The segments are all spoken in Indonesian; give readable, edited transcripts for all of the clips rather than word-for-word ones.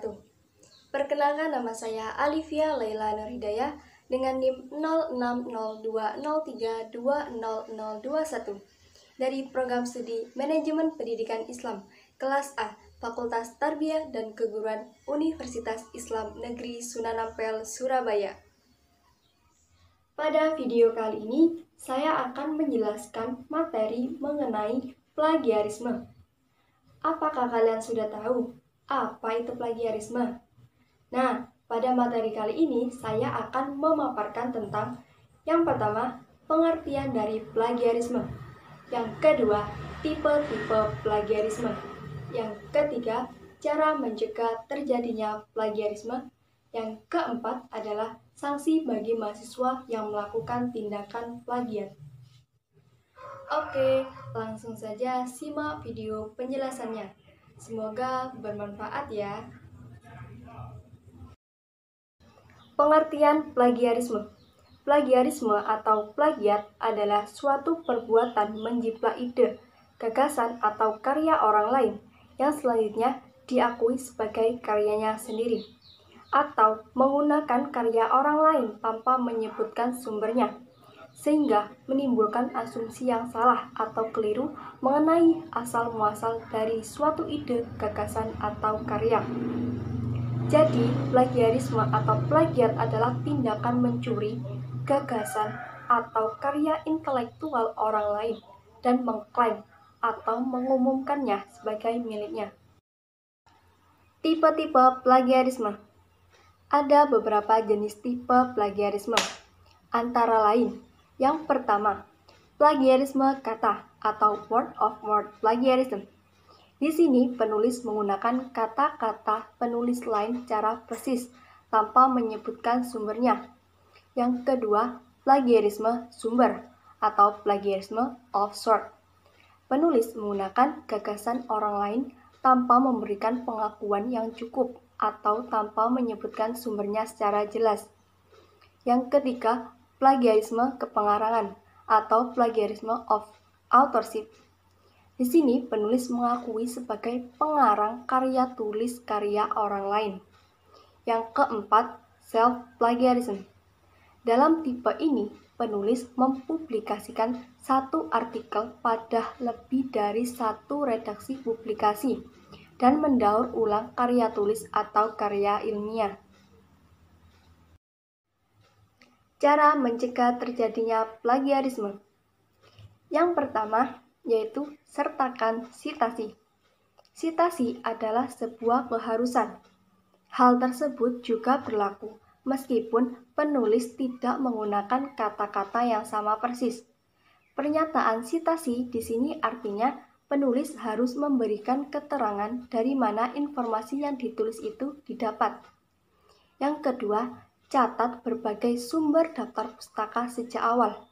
wabarakatuh. Perkenalkan, nama saya Alivia Laila Nurhidayah dengan NIM 060203200021 dari Program Studi Manajemen Pendidikan Islam Kelas A, Fakultas Tarbiyah dan Keguruan Universitas Islam Negeri Sunan Ampel, Surabaya. Pada video kali ini, saya akan menjelaskan materi mengenai plagiarisme. Apakah kalian sudah tahu apa itu plagiarisme? Nah, pada materi kali ini saya akan memaparkan tentang yang pertama, pengertian dari plagiarisme. Yang kedua, tipe-tipe plagiarisme. Yang ketiga, cara mencegah terjadinya plagiarisme. Yang keempat adalah sanksi bagi mahasiswa yang melakukan tindakan plagiat. Oke, langsung saja simak video penjelasannya. Semoga bermanfaat ya. Pengertian plagiarisme. Plagiarisme atau plagiat adalah suatu perbuatan menjiplak ide, gagasan atau karya orang lain yang selanjutnya diakui sebagai karyanya sendiri, atau menggunakan karya orang lain tanpa menyebutkan sumbernya, sehingga menimbulkan asumsi yang salah atau keliru mengenai asal-muasal dari suatu ide, gagasan, atau karya. Jadi, plagiarisme atau plagiat adalah tindakan mencuri gagasan atau karya intelektual orang lain dan mengklaim atau mengumumkannya sebagai miliknya. Tipe-tipe plagiarisme. Ada beberapa jenis tipe plagiarisme. Antara lain, yang pertama, plagiarisme kata atau word of word plagiarism. Di sini penulis menggunakan kata-kata penulis lain secara persis tanpa menyebutkan sumbernya. Yang kedua, plagiarisme sumber atau plagiarisme of source. Penulis menggunakan gagasan orang lain tanpa memberikan pengakuan yang cukup atau tanpa menyebutkan sumbernya secara jelas. Yang ketiga, plagiarisme kepengarangan atau plagiarisme of authorship. Di sini penulis mengakui sebagai pengarang karya tulis karya orang lain. Yang keempat, self-plagiarism. Dalam tipe ini, penulis mempublikasikan satu artikel pada lebih dari satu redaksi publikasi dan mendaur ulang karya tulis atau karya ilmiah. Cara mencegah terjadinya plagiarisme. Yang pertama, yaitu sertakan sitasi. Sitasi adalah sebuah keharusan. Hal tersebut juga berlaku meskipun penulis tidak menggunakan kata-kata yang sama persis. Pernyataan sitasi di sini artinya penulis harus memberikan keterangan dari mana informasi yang ditulis itu didapat. Yang kedua, catat berbagai sumber daftar pustaka sejak awal.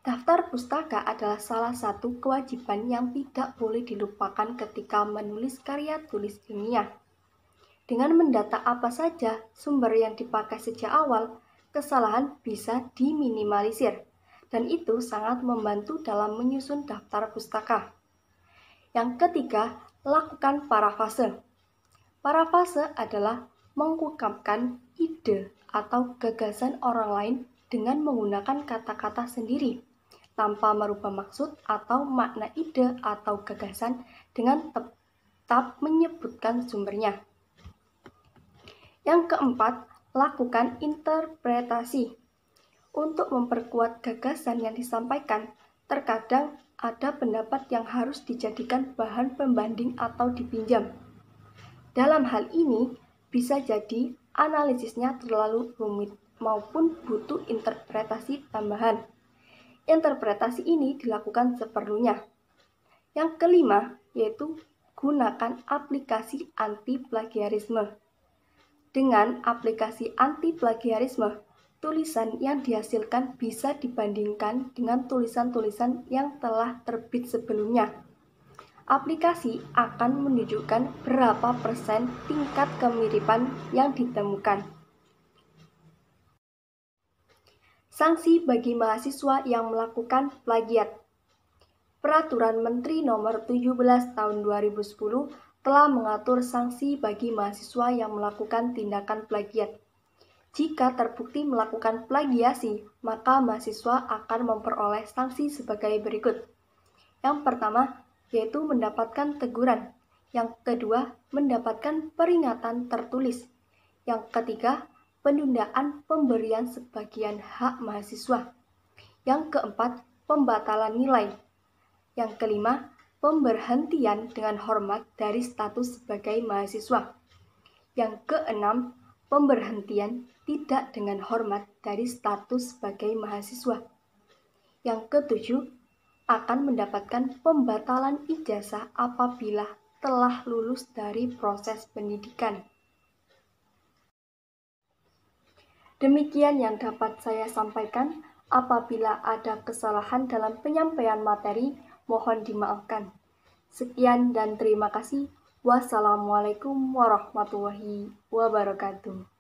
Daftar pustaka adalah salah satu kewajiban yang tidak boleh dilupakan ketika menulis karya tulis ilmiah. Dengan mendata apa saja sumber yang dipakai sejak awal, kesalahan bisa diminimalisir, dan itu sangat membantu dalam menyusun daftar pustaka. Yang ketiga, lakukan parafase. Parafase adalah mengungkapkan ide atau gagasan orang lain dengan menggunakan kata-kata sendiri, tanpa merubah maksud atau makna ide atau gagasan dengan tetap menyebutkan sumbernya. Yang keempat, lakukan interpretasi. Untuk memperkuat gagasan yang disampaikan, terkadang ada pendapat yang harus dijadikan bahan pembanding atau dipinjam. Dalam hal ini, bisa jadi analisisnya terlalu rumit maupun butuh interpretasi tambahan. Interpretasi ini dilakukan seperlunya. Yang kelima, yaitu gunakan aplikasi anti-plagiarisme. Dengan aplikasi anti-plagiarisme, tulisan yang dihasilkan bisa dibandingkan dengan tulisan-tulisan yang telah terbit sebelumnya. Aplikasi akan menunjukkan berapa persen tingkat kemiripan yang ditemukan. Sanksi bagi mahasiswa yang melakukan plagiat. Peraturan Menteri Nomor 17 Tahun 2010 telah mengatur sanksi bagi mahasiswa yang melakukan tindakan plagiat. Jika terbukti melakukan plagiasi, maka mahasiswa akan memperoleh sanksi sebagai berikut. Yang pertama, yaitu mendapatkan teguran. Yang kedua, mendapatkan peringatan tertulis. Yang ketiga, penundaan pemberian sebagian hak mahasiswa. Yang keempat, pembatalan nilai. Yang kelima, pemberhentian dengan hormat dari status sebagai mahasiswa. Yang keenam, pemberhentian tidak dengan hormat dari status sebagai mahasiswa. Yang ketujuh, akan mendapatkan pembatalan ijazah apabila telah lulus dari proses pendidikan. Demikian yang dapat saya sampaikan. Apabila ada kesalahan dalam penyampaian materi, mohon dimaafkan. Sekian dan terima kasih. Wassalamualaikum warahmatullahi wabarakatuh.